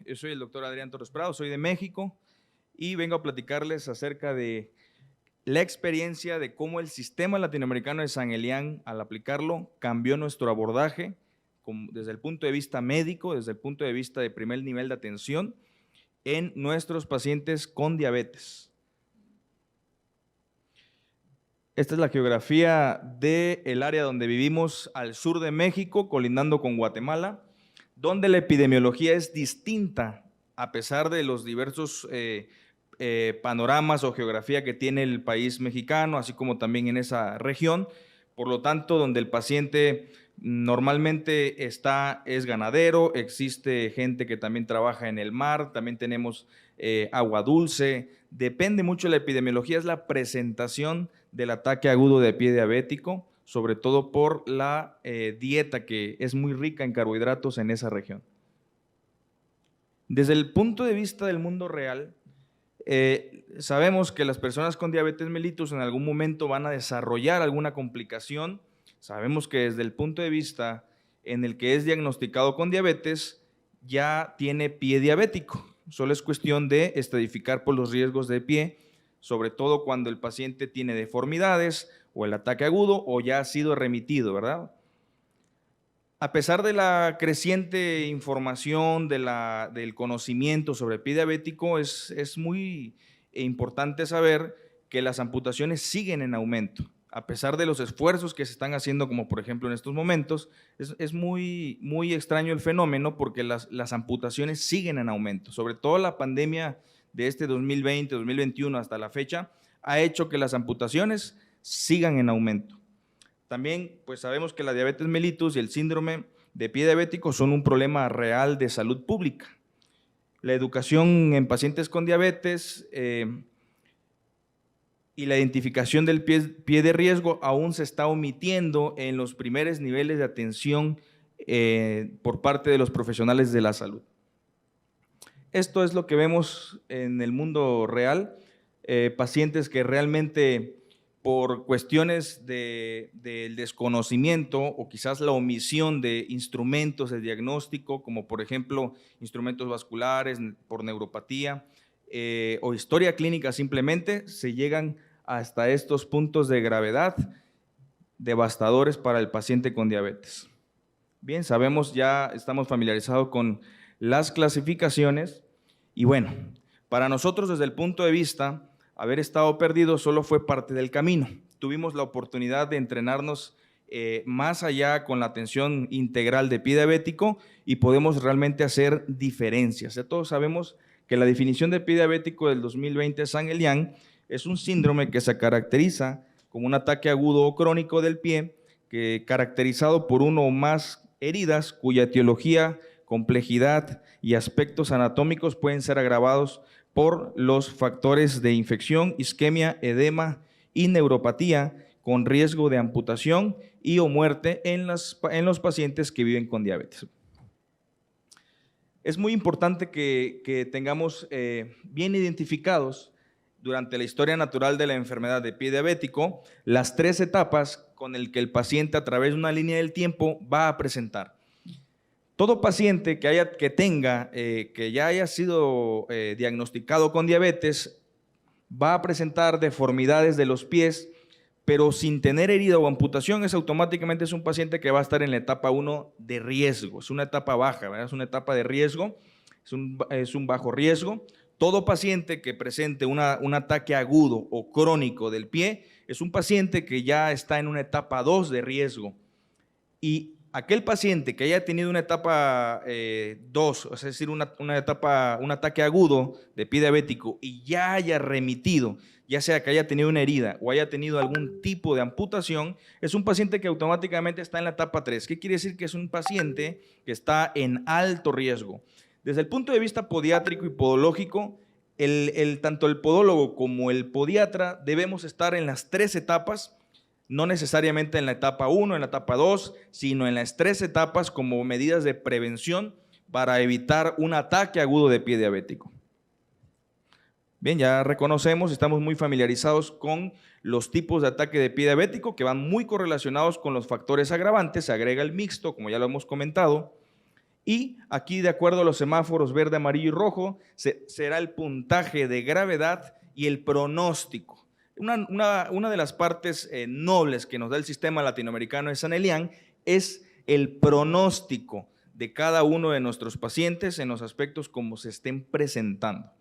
Yo soy el doctor Adrián Torres Prado, soy de México y vengo a platicarles acerca de la experiencia de cómo el sistema latinoamericano de San Elián, al aplicarlo, cambió nuestro abordaje desde el punto de vista médico, desde el punto de vista de primer nivel de atención en nuestros pacientes con diabetes. Esta es la geografía del área donde vivimos al sur de México, colindando con Guatemala, donde la epidemiología es distinta a pesar de los diversos panoramas o geografía que tiene el país mexicano, así como también en esa región. Por lo tanto, donde el paciente normalmente es ganadero, existe gente que también trabaja en el mar, también tenemos agua dulce. Depende mucho de la epidemiología, es la presentación del ataque agudo de pie diabético, sobre todo por la dieta que es muy rica en carbohidratos en esa región. Desde el punto de vista del mundo real, sabemos que las personas con diabetes mellitus en algún momento van a desarrollar alguna complicación. Sabemos que desde el punto de vista en el que es diagnosticado con diabetes, ya tiene pie diabético. Solo es cuestión de estratificar por los riesgos de pie, sobre todo cuando el paciente tiene deformidades o el ataque agudo o ya ha sido remitido, ¿verdad? A pesar de la creciente información, del conocimiento sobre pie diabético, es muy importante saber que las amputaciones siguen en aumento. A pesar de los esfuerzos que se están haciendo, como por ejemplo en estos momentos, es muy extraño el fenómeno porque las amputaciones siguen en aumento. Sobre todo la pandemia de este 2020, 2021 hasta la fecha, ha hecho que las amputaciones sigan en aumento. También pues sabemos que la diabetes mellitus y el síndrome de pie diabético son un problema real de salud pública. La educación en pacientes con diabetes y la identificación del pie de riesgo aún se está omitiendo en los primeros niveles de atención por parte de los profesionales de la salud. Esto es lo que vemos en el mundo real, pacientes que realmente por cuestiones del desconocimiento o quizás la omisión de instrumentos de diagnóstico, como por ejemplo instrumentos vasculares por neuropatía o historia clínica simplemente, se llegan hasta estos puntos de gravedad devastadores para el paciente con diabetes. Bien, sabemos, ya estamos familiarizados con las clasificaciones y bueno, para nosotros desde el punto de vista haber estado perdido solo fue parte del camino. Tuvimos la oportunidad de entrenarnos más allá con la atención integral de pie diabético y podemos realmente hacer diferencias. Ya todos sabemos que la definición de pie diabético del 2020 de San Elián es un síndrome que se caracteriza como un ataque agudo o crónico del pie, caracterizado por uno o más heridas cuya etiología, complejidad y aspectos anatómicos pueden ser agravados por los factores de infección, isquemia, edema y neuropatía, con riesgo de amputación y o muerte en los pacientes que viven con diabetes. Es muy importante que tengamos bien identificados durante la historia natural de la enfermedad de pie diabético las 3 etapas con el que el paciente a través de una línea del tiempo va a presentar. Todo paciente que ya haya sido diagnosticado con diabetes va a presentar deformidades de los pies, pero sin tener herida o amputación, automáticamente es un paciente que va a estar en la etapa 1 de riesgo. Es una etapa baja, ¿verdad? Es una etapa de riesgo, es un bajo riesgo. Todo paciente que presente un ataque agudo o crónico del pie es un paciente que ya está en una etapa 2 de riesgo. Y aquel paciente que haya tenido una etapa 2, es decir, un ataque agudo de pie diabético y ya haya remitido, ya sea que haya tenido una herida o haya tenido algún tipo de amputación, es un paciente que automáticamente está en la etapa 3. ¿Qué quiere decir? Que es un paciente que está en alto riesgo. Desde el punto de vista podiátrico y podológico, tanto el podólogo como el podiatra debemos estar en las 3 etapas, no necesariamente en la etapa 1, en la etapa 2, sino en las 3 etapas como medidas de prevención para evitar un ataque agudo de pie diabético. Bien, ya reconocemos, estamos muy familiarizados con los tipos de ataque de pie diabético que van muy correlacionados con los factores agravantes, se agrega el mixto, como ya lo hemos comentado, Y aquí, de acuerdo a los semáforos verde, amarillo y rojo, será el puntaje de gravedad y el pronóstico. Una de las partes nobles que nos da el sistema latinoamericano de San Elian es el pronóstico de cada uno de nuestros pacientes en los aspectos como se estén presentando.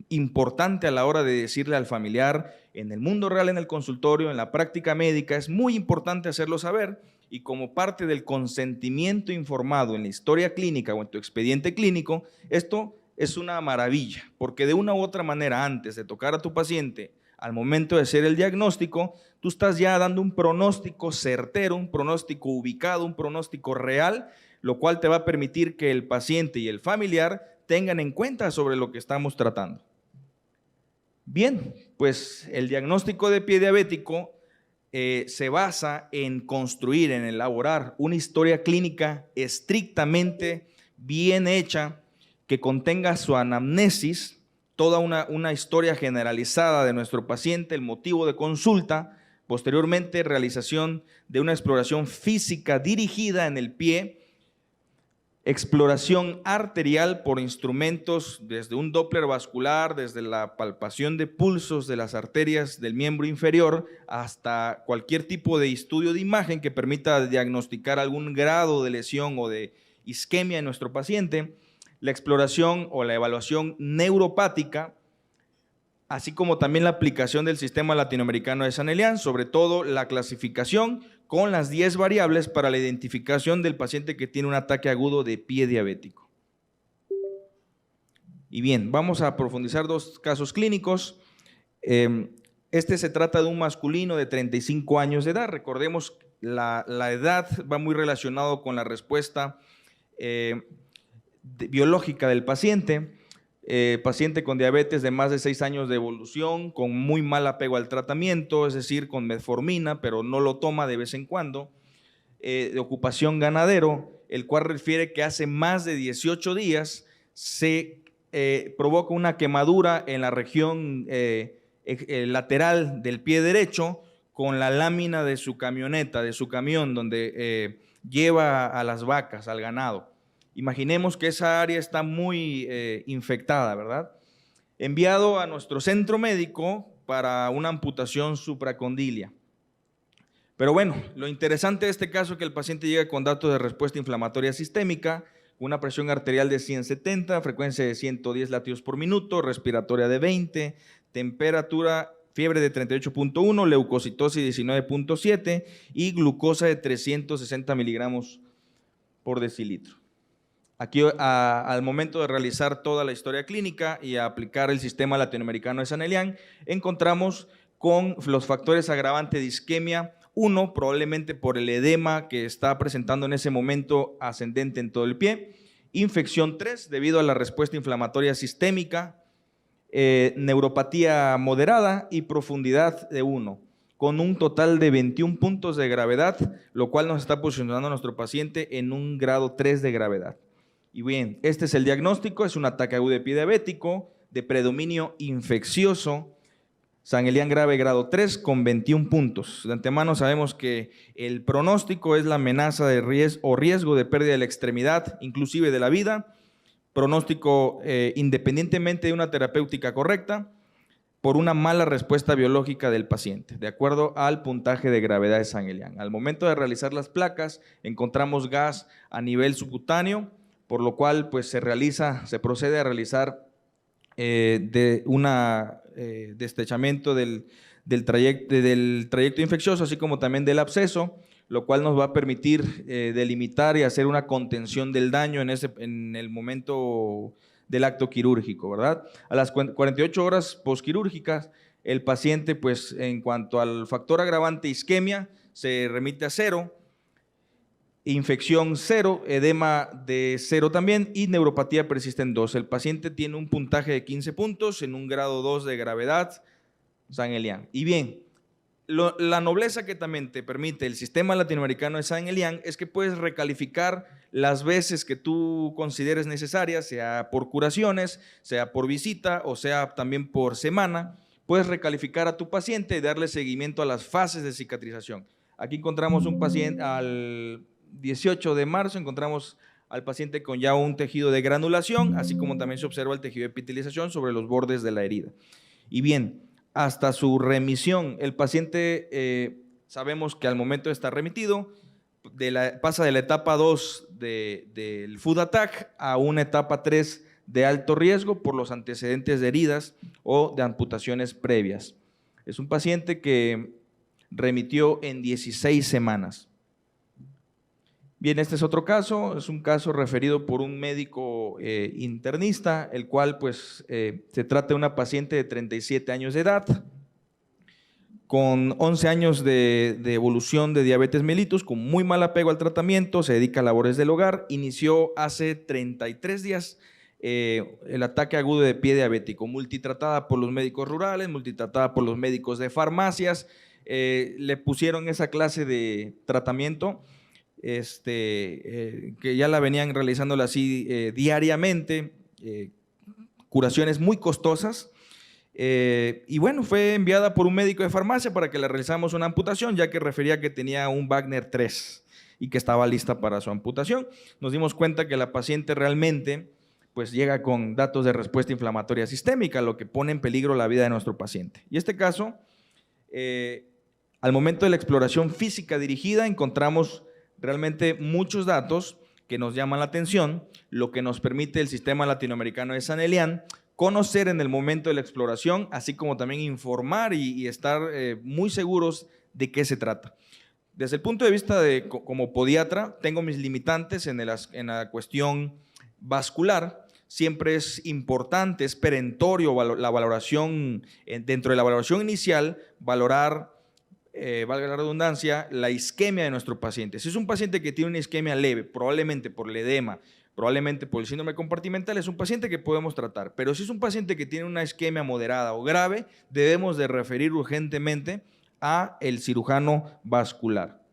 Importante a la hora de decirle al familiar, en el mundo real, en el consultorio, en la práctica médica, es muy importante hacerlo saber, y como parte del consentimiento informado en la historia clínica o en tu expediente clínico, esto es una maravilla, porque de una u otra manera, antes de tocar a tu paciente, al momento de hacer el diagnóstico, tú estás ya dando un pronóstico certero, un pronóstico ubicado, un pronóstico real, lo cual te va a permitir que el paciente y el familiar tengan en cuenta sobre lo que estamos tratando. Bien, pues el diagnóstico de pie diabético se basa en construir, en elaborar una historia clínica estrictamente bien hecha, que contenga su anamnesis, toda una historia generalizada de nuestro paciente, el motivo de consulta, posteriormente realización de una exploración física dirigida en el pie, exploración arterial por instrumentos desde un Doppler vascular, desde la palpación de pulsos de las arterias del miembro inferior, hasta cualquier tipo de estudio de imagen que permita diagnosticar algún grado de lesión o de isquemia en nuestro paciente, la exploración o la evaluación neuropática, así como también la aplicación del sistema latinoamericano de San Elian, sobre todo la clasificación con las 10 variables para la identificación del paciente que tiene un ataque agudo de pie diabético. Y bien, vamos a profundizar dos casos clínicos. Este se trata de un masculino de 35 años de edad. Recordemos, la edad va muy relacionado con la respuesta biológica del paciente. Paciente con diabetes de más de 6 años de evolución, con muy mal apego al tratamiento, es decir, con metformina, pero no lo toma de vez en cuando, de ocupación ganadero, el cual refiere que hace más de 18 días se provoca una quemadura en la región lateral del pie derecho con la lámina de su camioneta, de su camión, donde lleva a las vacas, al ganado. Imaginemos que esa área está muy infectada, ¿verdad? Enviado a nuestro centro médico para una amputación supracondilia. Pero bueno, lo interesante de este caso es que el paciente llega con datos de respuesta inflamatoria sistémica, una presión arterial de 170, frecuencia de 110 latidos por minuto, respiratoria de 20, temperatura, fiebre de 38.1, leucocitosis 19.7 y glucosa de 360 miligramos por decilitro. Aquí, al momento de realizar toda la historia clínica y aplicar el sistema latinoamericano de San Elian, encontramos con los factores agravantes de isquemia, 1, probablemente por el edema que está presentando en ese momento ascendente en todo el pie, infección 3, debido a la respuesta inflamatoria sistémica, neuropatía moderada y profundidad de 1, con un total de 21 puntos de gravedad, lo cual nos está posicionando a nuestro paciente en un grado 3 de gravedad. Y bien, este es el diagnóstico, es un ataque agudo de pie diabético de predominio infeccioso, San Elian grave grado 3 con 21 puntos. De antemano sabemos que el pronóstico es la amenaza de riesgo de pérdida de la extremidad, inclusive de la vida, pronóstico independientemente de una terapéutica correcta, por una mala respuesta biológica del paciente, de acuerdo al puntaje de gravedad de San Elian. Al momento de realizar las placas, encontramos gas a nivel subcutáneo, por lo cual pues se procede a realizar destrechamiento del trayecto infeccioso, así como también del absceso, lo cual nos va a permitir delimitar y hacer una contención del daño en el momento del acto quirúrgico, ¿verdad? A las 48 horas posquirúrgicas, el paciente, pues en cuanto al factor agravante isquemia, se remite a 0, infección 0, edema de 0 también y neuropatía persiste en 2. El paciente tiene un puntaje de 15 puntos en un grado 2 de gravedad, San Elian. Y bien, la nobleza que también te permite el sistema latinoamericano de San Elian es que puedes recalificar las veces que tú consideres necesarias, sea por curaciones, sea por visita o sea también por semana. Puedes recalificar a tu paciente y darle seguimiento a las fases de cicatrización. Aquí encontramos un paciente al 18 de marzo, encontramos al paciente con ya un tejido de granulación, así como también se observa el tejido de epitelización sobre los bordes de la herida. Y bien, hasta su remisión, el paciente sabemos que al momento de estar remitido, pasa de la etapa 2 del food attack a una etapa 3 de alto riesgo por los antecedentes de heridas o de amputaciones previas. Es un paciente que remitió en 16 semanas. Bien, este es otro caso, es un caso referido por un médico internista, el cual pues se trata de una paciente de 37 años de edad, con 11 años de evolución de diabetes mellitus, con muy mal apego al tratamiento, se dedica a labores del hogar, inició hace 33 días el ataque agudo de pie diabético, multitratada por los médicos rurales, multitratada por los médicos de farmacias, le pusieron esa clase de tratamiento, que ya la venían realizándola así diariamente, curaciones muy costosas, y bueno, fue enviada por un médico de farmacia para que le realizáramos una amputación, ya que refería que tenía un Wagner 3 y que estaba lista para su amputación. Nos dimos cuenta que la paciente realmente pues llega con datos de respuesta inflamatoria sistémica, lo que pone en peligro la vida de nuestro paciente. Y este caso, al momento de la exploración física dirigida, encontramos realmente muchos datos que nos llaman la atención, lo que nos permite el Sistema Latinoamericano de San Elian conocer en el momento de la exploración, así como también informar y estar muy seguros de qué se trata. Desde el punto de vista de como podiatra, tengo mis limitantes en la cuestión vascular. Siempre es importante, es perentorio la valoración, dentro de la valoración inicial, valorar, valga la redundancia, la isquemia de nuestro paciente. Si es un paciente que tiene una isquemia leve, probablemente por el edema, probablemente por el síndrome compartimental, es un paciente que podemos tratar. Pero si es un paciente que tiene una isquemia moderada o grave, debemos de referir urgentemente a el cirujano vascular.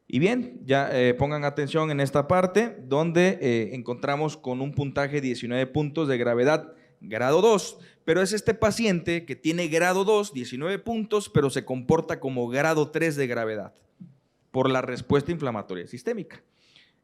Y bien, ya pongan atención en esta parte donde encontramos con un puntaje 19 puntos de gravedad, grado 2, pero es este paciente que tiene grado 2, 19 puntos, pero se comporta como grado 3 de gravedad por la respuesta inflamatoria sistémica.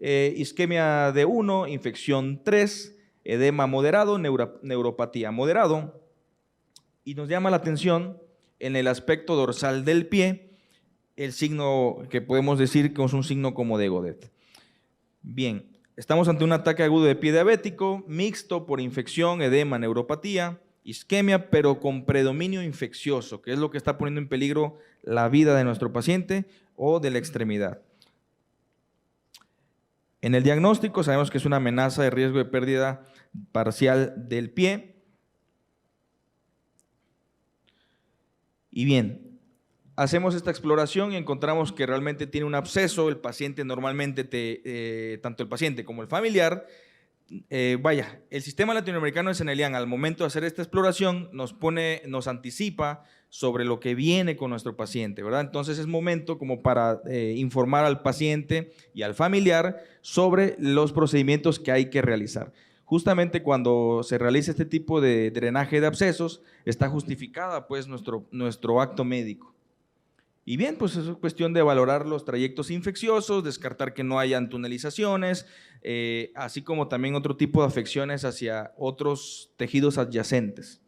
Isquemia de 1, infección 3, edema moderado, neuropatía moderado, y nos llama la atención en el aspecto dorsal del pie, el signo que podemos decir que es un signo como de Godet. Bien, estamos ante un ataque agudo de pie diabético, mixto por infección, edema, neuropatía, isquemia, pero con predominio infeccioso, que es lo que está poniendo en peligro la vida de nuestro paciente o de la extremidad. En el diagnóstico sabemos que es una amenaza de riesgo de pérdida parcial del pie. Y bien, hacemos esta exploración y encontramos que realmente tiene un absceso. El paciente normalmente, tanto el paciente como el familiar, el Sistema Latinoamericano de San Elian, al momento de hacer esta exploración, nos anticipa sobre lo que viene con nuestro paciente, ¿verdad? Entonces es momento como para informar al paciente y al familiar sobre los procedimientos que hay que realizar. Justamente cuando se realiza este tipo de drenaje de abscesos, está justificada pues nuestro acto médico. Y bien, pues es cuestión de valorar los trayectos infecciosos, descartar que no hayan tunelizaciones, así como también otro tipo de afecciones hacia otros tejidos adyacentes.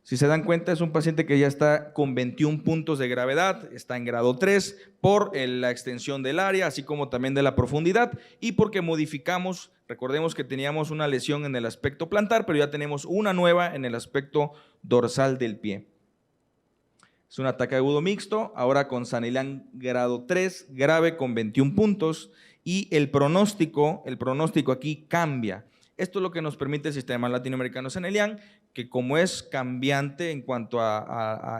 Si se dan cuenta, es un paciente que ya está con 21 puntos de gravedad, está en grado 3 por la extensión del área, así como también de la profundidad y porque modificamos, recordemos que teníamos una lesión en el aspecto plantar, pero ya tenemos una nueva en el aspecto dorsal del pie. Es un ataque agudo mixto, ahora con San Elian grado 3, grave con 21 puntos y el pronóstico aquí cambia. Esto es lo que nos permite el Sistema Latinoamericano San Elian, que como es cambiante en cuanto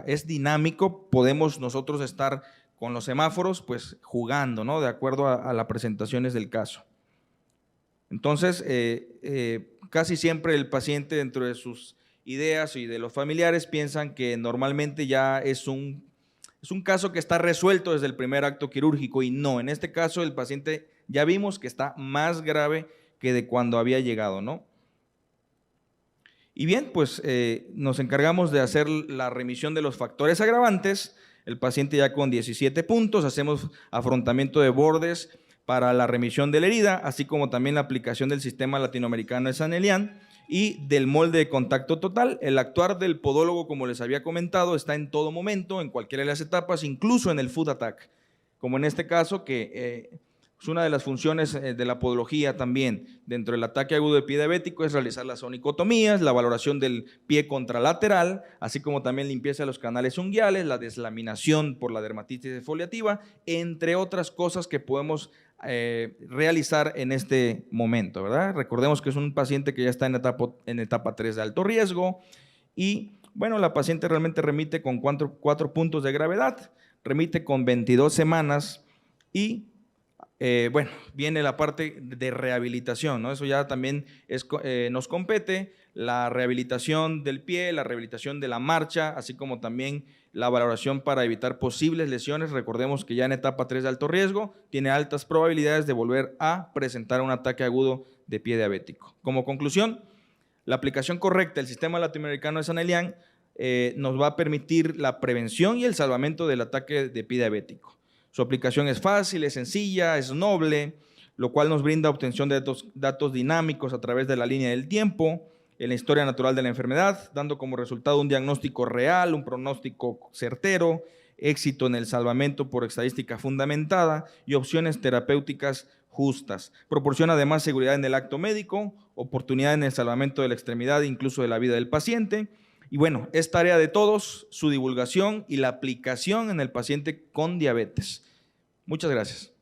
es dinámico, podemos nosotros estar con los semáforos pues jugando, ¿no? De acuerdo a las presentaciones del caso. Entonces, casi siempre el paciente dentro de sus ideas y de los familiares piensan que normalmente ya es un caso que está resuelto desde el primer acto quirúrgico y no, en este caso el paciente ya vimos que está más grave que de cuando había llegado, ¿no? Y bien, pues nos encargamos de hacer la remisión de los factores agravantes, el paciente ya con 17 puntos, hacemos afrontamiento de bordes para la remisión de la herida, así como también la aplicación del sistema latinoamericano de San Elian y del molde de contacto total. El actuar del podólogo, como les había comentado, está en todo momento, en cualquiera de las etapas, incluso en el foot attack, como en este caso que es una de las funciones de la podología también dentro del ataque agudo de pie diabético, es realizar las onicotomías, la valoración del pie contralateral, así como también limpieza de los canales unguiales, la deslaminación por la dermatitis exfoliativa, entre otras cosas que podemos realizar en este momento, ¿verdad? Recordemos que es un paciente que ya está en etapa 3 de alto riesgo y, bueno, la paciente realmente remite con 4 puntos de gravedad, remite con 22 semanas y bueno, viene la parte de rehabilitación, ¿no? Eso ya también nos compete, la rehabilitación del pie, la rehabilitación de la marcha, así como también la valoración para evitar posibles lesiones. Recordemos que ya en etapa 3 de alto riesgo tiene altas probabilidades de volver a presentar un ataque agudo de pie diabético. Como conclusión, la aplicación correcta del sistema latinoamericano de San Elian nos va a permitir la prevención y el salvamento del ataque de pie diabético. Su aplicación es fácil, es sencilla, es noble, lo cual nos brinda obtención de datos dinámicos a través de la línea del tiempo, en la historia natural de la enfermedad, dando como resultado un diagnóstico real, un pronóstico certero, éxito en el salvamento por estadística fundamentada y opciones terapéuticas justas. Proporciona además seguridad en el acto médico, oportunidad en el salvamento de la extremidad, incluso de la vida del paciente. Y bueno, es tarea de todos su divulgación y la aplicación en el paciente con diabetes. Muchas gracias.